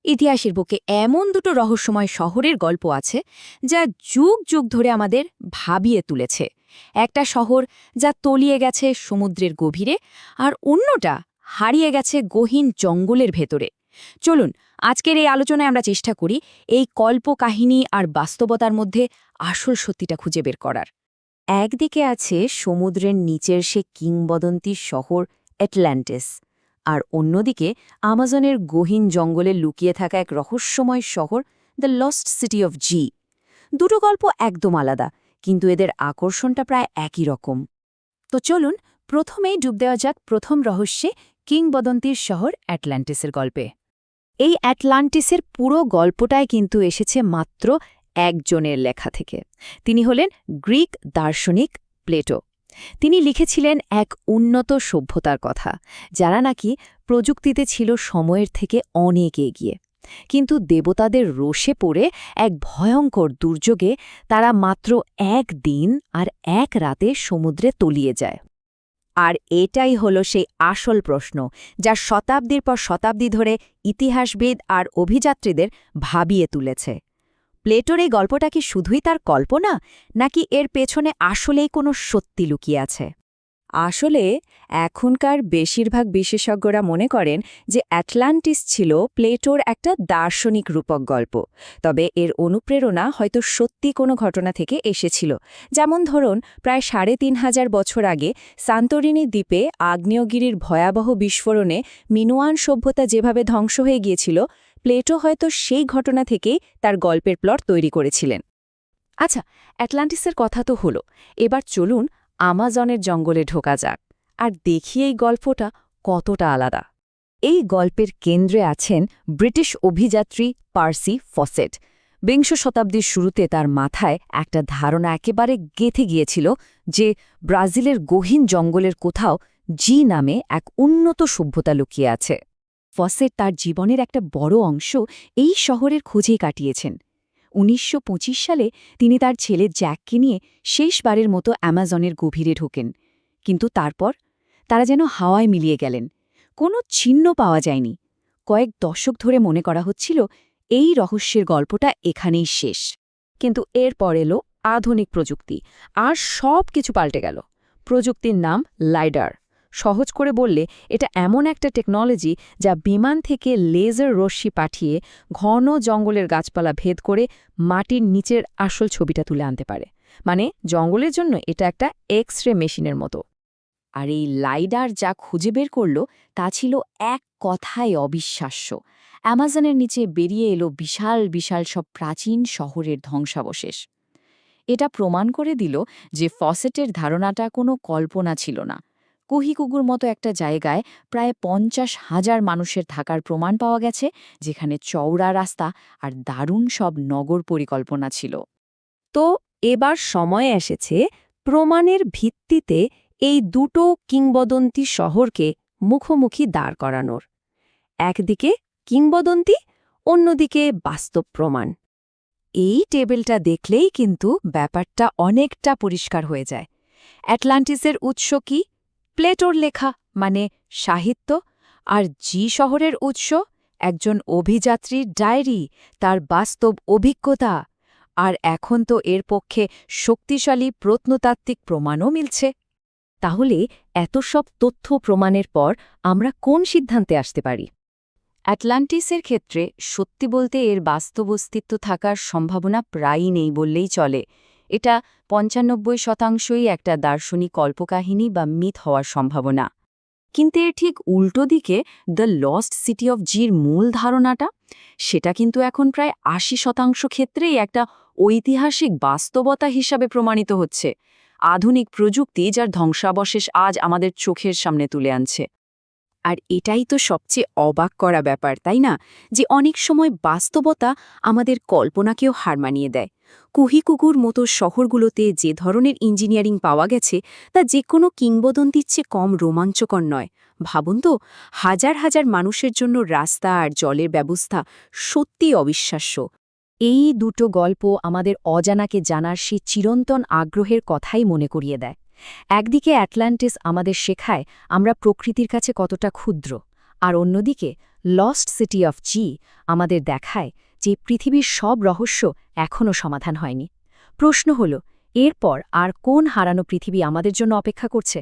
ইতিহাসের বুকে এমন দুটো রহস্যময় শহরের গল্প আছে যা যুগ যুগ ধরে আমাদের ভাবিয়ে তুলেছে। একটা শহর যা তলিয়ে গেছে সমুদ্রের গভীরে, আর অন্যটা হারিয়ে গেছে গহীন জঙ্গলের ভেতরে। চলুন আজকের এই আলোচনায় আমরা চেষ্টা করি এই কল্পকাহিনী আর বাস্তবতার মধ্যে আসল সত্যিটা খুঁজে বের করার। একদিকে আছে সমুদ্রের নিচের সে কিংবদন্তির শহর অ্যাটলান্টিস, আর অন্যদিকে আমাজনের গহীন জঙ্গলে লুকিয়ে থাকা এক রহস্যময় শহর দ্য লস্ট সিটি অফ জি। দুটো গল্প একদম আলাদা, কিন্তু এদের আকর্ষণটা প্রায় একই রকম। তো চলুন প্রথমেই ডুব দেওয়া যাক প্রথম রহস্যে, কিংবদন্তির শহর অ্যাটলান্টিসের গল্পে। এই অ্যাটলান্টিসের পুরো গল্পটাই কিন্তু এসেছে মাত্র একজনের লেখা থেকে। তিনি হলেন গ্রিক দার্শনিক প্লেটো। তিনি লিখেছিলেন এক উন্নত সভ্যতার কথা, যারা নাকি প্রযুক্তিতে ছিল সময়ের থেকে অনেক এগিয়ে, কিন্তু দেবতাদের রোষে পড়ে এক ভয়ঙ্কর দুর্যোগে তারা মাত্র এক দিন আর এক রাতে সমুদ্রে তলিয়ে যায়। আর এটাই হলো সেই আসল প্রশ্ন, যা শতাব্দীর পর শতাব্দী ধরে ইতিহাসবিদ আর অভিযাত্রীদের ভাবিয়ে তুলেছে। প্লেটোর এই গল্পটা কি শুধুই তার কল্পনা, নাকি এর পেছনে আসলেই কোনো সত্যি লুকিয়ে আছে? আসলে এখনকার বেশিরভাগ বিশেষজ্ঞরা মনে করেন যে অ্যাটলান্টিস ছিল প্লেটোর একটা দার্শনিক রূপক গল্প, তবে এর অনুপ্রেরণা হয়তো সত্যি কোনো ঘটনা থেকে এসেছিল। যেমন ধরুন, প্রায় ৩৫০০ বছর আগে সান্তোরিনি দ্বীপে আগ্নেয়গিরির ভয়াবহ বিস্ফোরণে মিনোয়ান সভ্যতা যেভাবে ধ্বংস হয়ে গিয়েছিল, প্লেটো হয়তো সেই ঘটনা থেকেই তার গল্পের প্লট তৈরি করেছিলেন। আচ্ছা, অ্যাটলান্টিসের কথা তো হলো, এবার চলুন আমাজনের জঙ্গলে ঢোকা যাক আর দেখি এই গল্পটা কতটা আলাদা। এই গল্পের কেন্দ্রে আছেন ব্রিটিশ অভিযাত্রী পার্সি ফসেট। বিংশ শতাব্দীর শুরুতে তার মাথায় একটা ধারণা একেবারে গেঁথে গিয়েছিল যে ব্রাজিলের গহীন জঙ্গলের কোথাও জি নামে এক উন্নত সভ্যতা লুকিয়ে আছে। ফসেট তার জীবনের একটা বড় অংশ এই শহরের খোঁজেই কাটিয়েছেন। ১৯২৫ সালে তিনি তার ছেলে জ্যাককে নিয়ে শেষবারের মতো অ্যামাজনের গভীরে ঢোকেন, কিন্তু তারপর তারা যেন হাওয়ায় মিলিয়ে গেলেন। কোনো চিহ্ন পাওয়া যায়নি। কয়েক দশক ধরে মনে করা হচ্ছিল এই রহস্যের গল্পটা এখানেই শেষ। কিন্তু এরপর এলো আধুনিক প্রযুক্তি, আর সব কিছু পাল্টে গেল। প্রযুক্তির নাম লাইডার। সহজ করে বললে, এটা এমন একটা টেকনোলজি যা বিমান থেকে লেজার রশ্মি পাঠিয়ে ঘন জঙ্গলের গাছপালা ভেদ করে মাটির নিচের আসল ছবিটা তুলে আনতে পারে। মানে জঙ্গলের জন্য এটা একটা এক্স-রে মেশিনের মতো। আর এই লাইডার যা খুঁজে বের করল তা ছিল এক কথায় অবিশ্বাস্য। অ্যামাজনের নিচে বেরিয়ে এলো বিশাল বিশাল সব প্রাচীন শহরের ধ্বংসাবশেষ। এটা প্রমাণ করে দিল যে ফসেটের ধারণাটা কোনো কল্পনা ছিল না। কুহিকুগুর মতো একটা জায়গায় প্রায় ৫০,০০০ মানুষের থাকার প্রমাণ পাওয়া গেছে, যেখানে চওড়া রাস্তা আর দারুণ সব নগর পরিকল্পনা ছিল। তো এবার সময় এসেছে প্রমাণের ভিত্তিতে এই দুটো কিংবদন্তি শহরকে মুখোমুখি দাঁড় করানোর। একদিকে কিংবদন্তি, অন্যদিকে বাস্তব প্রমাণ। এই টেবিলটা দেখলেই কিন্তু ব্যাপারটা অনেকটা পরিষ্কার হয়ে যায়। অ্যাটলান্টিসের উৎস কি? প্লেটোর লেখা, মানে সাহিত্য। আর জি শহরের উৎস একজন অভিযাত্রীর ডায়েরি, তার বাস্তব অভিজ্ঞতা। আর এখন তো এর পক্ষে শক্তিশালী প্রত্নতাত্ত্বিক প্রমাণও মিলছে। তাহলে এত সব তথ্য প্রমাণের পর আমরা কোন সিদ্ধান্তে আসতে পারি? অ্যাটলান্টিসের ক্ষেত্রে সত্যি বলতে এর বাস্তব অস্তিত্ব থাকার সম্ভাবনা প্রায়ই নেই বললেই চলে। এটা ৯৫% একটা দার্শনিক কল্পকাহিনী বা মিথ হওয়ার সম্ভাবনা। কিন্তু এর ঠিক উল্টো দিকে দ্য লস্ট সিটি অফ জির মূল ধারণাটা, সেটা কিন্তু এখন প্রায় ৮০% ক্ষেত্রেই একটা ঐতিহাসিক বাস্তবতা হিসাবে প্রমাণিত হচ্ছে। আধুনিক প্রযুক্তি যার ধ্বংসাবশেষ আজ আমাদের চোখের সামনে তুলে আনছে। আর এটাই তো সবচেয়ে অবাক করা ব্যাপার, তাই না? যে অনেক সময় বাস্তবতা আমাদের কল্পনাকেও হার মানিয়ে দেয়। কুহিকুকুর মতো শহরগুলোতে যে ধরনের ইঞ্জিনিয়ারিং পাওয়া গেছে তা যে কোনো কিংবদন্তির চেয়ে কম রোমাঞ্চকর নয়। ভাবুন তো, হাজার হাজার মানুষের জন্য রাস্তা আর জলের ব্যবস্থা সত্যিই অবিশ্বাস্য। এই দুটো গল্প আমাদের অজানাকে জানার সেই চিরন্তন আগ্রহের কথাই মনে করিয়ে দেয়। একদিকে অ্যাটলান্টিস আমাদের শেখায় আমরা প্রকৃতির কাছে কতটা ক্ষুদ্র, আর অন্যদিকে লস্ট সিটি অফ জি আমাদের দেখায় যে পৃথিবীর সব রহস্য এখনও সমাধান হয়নি। প্রশ্ন হল, এরপর আর কোন হারানো পৃথিবী আমাদের জন্য অপেক্ষা করছে?